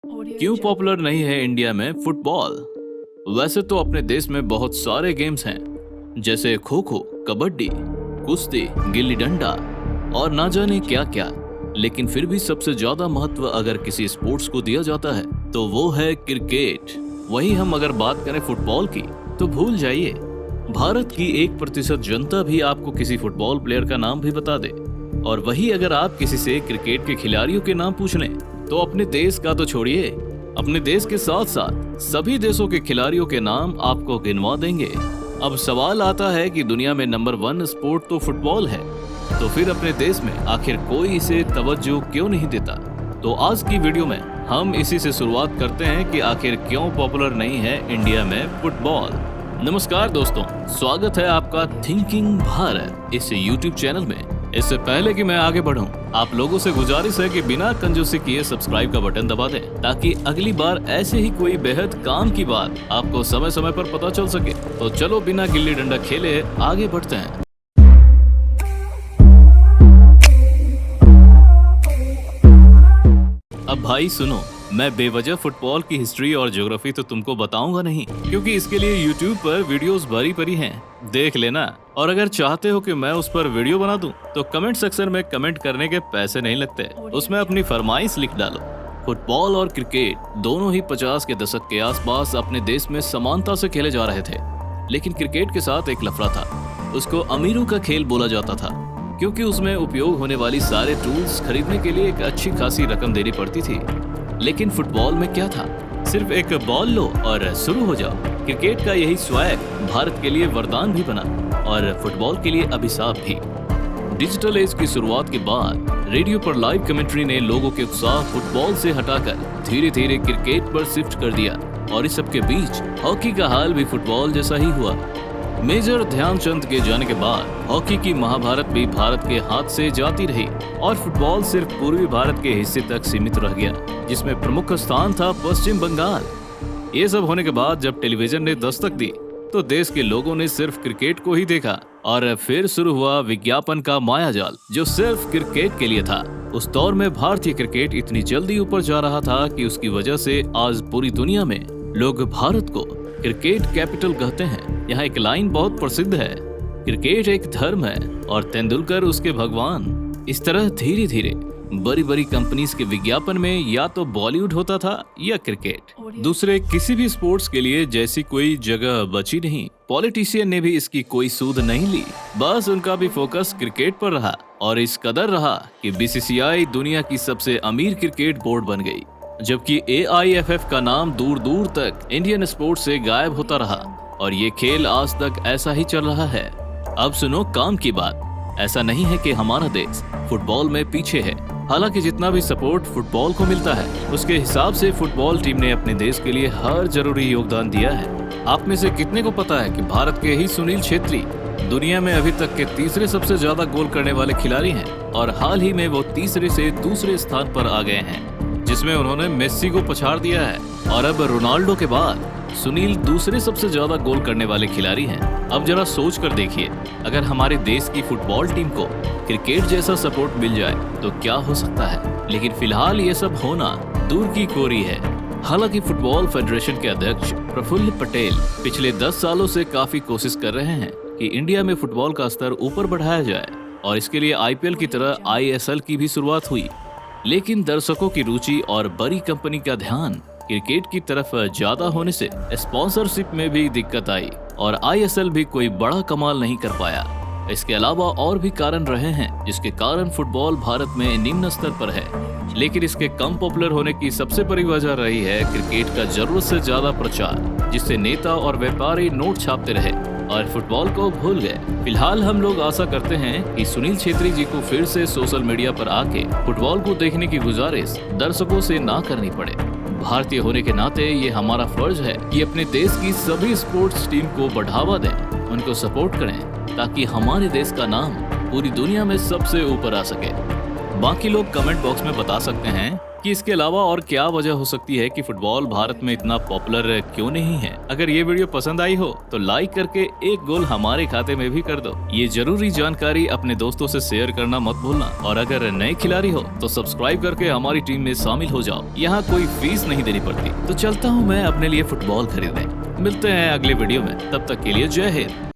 क्यों पॉपुलर नहीं है इंडिया में फुटबॉल? वैसे तो अपने देश में बहुत सारे गेम्स हैं, जैसे खो खो, कबड्डी, कुश्ती, गिल्ली डंडा और ना जाने क्या क्या। लेकिन फिर भी सबसे ज्यादा महत्व अगर किसी स्पोर्ट्स को दिया जाता है तो वो है क्रिकेट। वही हम अगर बात करें फुटबॉल की तो भूल जाइए, भारत की 1% जनता भी आपको किसी फुटबॉल प्लेयर का नाम भी बता दे। और वही अगर आप किसी से क्रिकेट के खिलाड़ियों के नाम पूछ लें तो अपने देश का तो छोड़िए, अपने देश के साथ साथ सभी देशों के खिलाड़ियों के नाम आपको गिनवा देंगे। अब सवाल आता है कि दुनिया में नंबर 1 स्पोर्ट तो फुटबॉल है, तो फिर अपने देश में आखिर कोई इसे तवज्जो क्यों नहीं देता? तो आज की वीडियो में हम इसी से शुरुआत करते हैं कि आखिर क्यों पॉपुलर नहीं है इंडिया में फुटबॉल। नमस्कार दोस्तों, स्वागत है आपका थिंकिंग भारत इस यूट्यूब चैनल में। इससे पहले कि मैं आगे बढ़ूं, आप लोगों से गुजारिश है कि बिना कंजूसी किए सब्सक्राइब का बटन दबा दें, ताकि अगली बार ऐसे ही कोई बेहद काम की बात आपको समय समय पर पता चल सके। तो चलो बिना गिल्ली डंडा खेले आगे बढ़ते हैं। अब भाई सुनो, मैं बेवजह फुटबॉल की हिस्ट्री और ज्योग्राफी तो तुमको बताऊंगा नहीं, क्योंकि इसके लिए यूट्यूब पर वीडियोस भरी पड़ी हैं, देख लेना। और अगर चाहते हो कि मैं उस पर वीडियो बना दूं, तो कमेंट सेक्शन में कमेंट करने के पैसे नहीं लगते, उसमें अपनी फरमाइश लिख डालो। फुटबॉल और क्रिकेट दोनों ही 50 के दशक के आसपास अपने देश में समानता से खेले जा रहे थे, लेकिन क्रिकेट के साथ एक लफड़ा था। उसको अमीरों का खेल बोला जाता था, क्योंकि उसमें उपयोग होने वाली सारे टूल्स खरीदने के लिए एक अच्छी खासी रकम देनी पड़ती थी। लेकिन फुटबॉल में क्या था? सिर्फ एक बॉल लो और शुरू हो जाओ। क्रिकेट का यही स्वैग भारत के लिए वरदान भी बना और फुटबॉल के लिए अभिशाप भी। डिजिटल एज की शुरुआत के बाद रेडियो पर लाइव कमेंट्री ने लोगों के उत्साह फुटबॉल से हटाकर धीरे धीरे क्रिकेट पर शिफ्ट कर दिया, और इस सब के बीच हॉकी का हाल भी फुटबॉल जैसा ही हुआ। मेजर ध्यानचंद के जाने के बाद हॉकी की महाभारत भी भारत के हाथ से जाती रही और फुटबॉल सिर्फ पूर्वी भारत के हिस्से तक सीमित रह गया, जिसमें प्रमुख स्थान था पश्चिम बंगाल। ये सब होने के बाद जब टेलीविजन ने दस्तक दी तो देश के लोगों ने सिर्फ क्रिकेट को ही देखा, और फिर शुरू हुआ विज्ञापन का मायाजाल जो सिर्फ क्रिकेट के लिए था। उस दौर में भारतीय क्रिकेट इतनी जल्दी ऊपर जा रहा था कि उसकी वजह से आज पूरी दुनिया में लोग भारत को क्रिकेट कैपिटल कहते हैं। यहाँ एक लाइन बहुत प्रसिद्ध है, क्रिकेट एक धर्म है और तेंदुलकर उसके भगवान। इस तरह धीरे धीरे बड़ी बड़ी कंपनीज के विज्ञापन में या तो बॉलीवुड होता था या क्रिकेट, दूसरे किसी भी स्पोर्ट्स के लिए जैसी कोई जगह बची नहीं। पॉलिटिशियन ने भी इसकी कोई सूद नहीं ली, बस उनका भी फोकस क्रिकेट पर रहा, और इस कदर रहा कि बीसीसीआई दुनिया की सबसे अमीर क्रिकेट बोर्ड बन गई, जबकि AIFF का नाम दूर दूर तक इंडियन स्पोर्ट्स से गायब होता रहा। और ये खेल आज तक ऐसा ही चल रहा है। अब सुनो काम की बात, ऐसा नहीं है कि हमारा देश फुटबॉल में पीछे है। हालांकि जितना भी सपोर्ट फुटबॉल को मिलता है, उसके हिसाब से फुटबॉल टीम ने अपने देश के लिए हर जरूरी योगदान दिया है। आप में से कितने को पता है कि भारत के ही सुनील छेत्री दुनिया में अभी तक के तीसरे सबसे ज्यादा गोल करने वाले खिलाड़ी हैं, और हाल ही में वो तीसरे से दूसरे स्थान पर आ गए हैं, जिसमें उन्होंने मेस्सी को पछाड़ दिया है। और अब रोनाल्डो के बाद सुनील दूसरे सबसे ज्यादा गोल करने वाले खिलाड़ी हैं। अब जरा सोच कर देखिए, अगर हमारे देश की फुटबॉल टीम को क्रिकेट जैसा सपोर्ट मिल जाए तो क्या हो सकता है। लेकिन फिलहाल ये सब होना दूर की कोरी है। हालांकि फुटबॉल फेडरेशन के अध्यक्ष प्रफुल्ल पटेल पिछले 10 सालों से काफी कोशिश कर रहे हैं कि इंडिया में फुटबॉल का स्तर ऊपर बढ़ाया जाए, और इसके लिए IPL की तरह ISL की भी शुरुआत हुई। लेकिन दर्शकों की रुचि और बड़ी कंपनी का ध्यान क्रिकेट की तरफ ज्यादा होने से स्पॉन्सरशिप में भी दिक्कत आई, और ISL भी कोई बड़ा कमाल नहीं कर पाया। इसके अलावा और भी कारण रहे हैं जिसके कारण फुटबॉल भारत में निम्न स्तर पर है। लेकिन इसके कम पॉपुलर होने की सबसे बड़ी वजह रही है क्रिकेट का जरूरत से ज्यादा प्रचार, जिससे नेता और व्यापारी नोट छापते रहे और फुटबॉल को भूल गए। फिलहाल हम लोग आशा करते हैं कि सुनील छेत्री जी को फिर से सोशल मीडिया पर आके फुटबॉल को देखने की गुजारिश दर्शकों से ना करनी पड़े। भारतीय होने के नाते ये हमारा फर्ज है कि अपने देश की सभी स्पोर्ट्स टीम को बढ़ावा दें, उनको सपोर्ट करें, ताकि हमारे देश का नाम पूरी दुनिया में सबसे ऊपर आ सके। बाकी लोग कमेंट बॉक्स में बता सकते हैं कि इसके अलावा और क्या वजह हो सकती है कि फुटबॉल भारत में इतना पॉपुलर क्यों नहीं है। अगर ये वीडियो पसंद आई हो तो लाइक करके एक गोल हमारे खाते में भी कर दो। ये जरूरी जानकारी अपने दोस्तों से शेयर करना मत भूलना, और अगर नए खिलाड़ी हो तो सब्सक्राइब करके हमारी टीम में शामिल हो जाओ। यहाँ कोई फीस नहीं देनी पड़ती। तो चलता हूँ मैं अपने लिए फुटबॉल खरीदने। मिलते हैं अगले वीडियो में, तब तक के लिए जय हिंद।